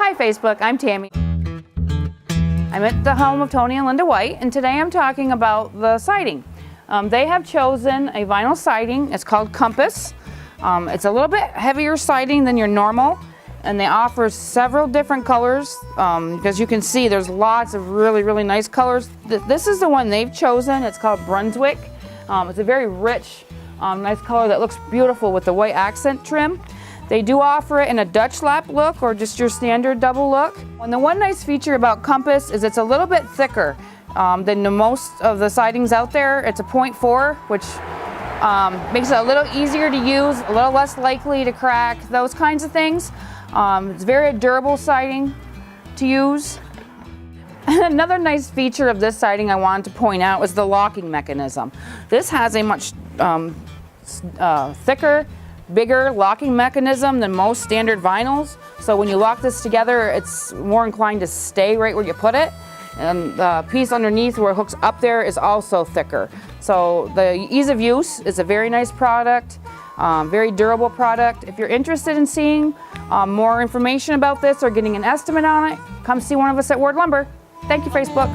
Hi Facebook, I'm Tammy. I'm at the home of Tony and Linda White, and today I'm talking about the siding. They have chosen a vinyl siding. It's called Compass. It's a little bit heavier siding than your normal, and they offer several different colors. Because you can see there's lots of really nice colors. This is the one they've chosen. It's called Brunswick. It's a very rich, nice color that looks beautiful with the white accent trim. They do offer it in a Dutch lap look or just your standard double look. And the one nice feature about Compass is it's a little bit thicker than most of the sidings out there. It's a 0.4, which makes it a little easier to use, a little less likely to crack, those kinds of things. It's very durable siding to use. Another nice feature of this siding I wanted to point out is the locking mechanism. This has a much thicker, bigger locking mechanism than most standard vinyls. So when you lock this together, it's more inclined to stay right where you put it. And the piece underneath where it hooks up there is also thicker. So the ease of use is a very nice product, very durable product. If you're interested in seeing more information about this or getting an estimate on it, come see one of us at Ward Lumber. Thank you, Facebook.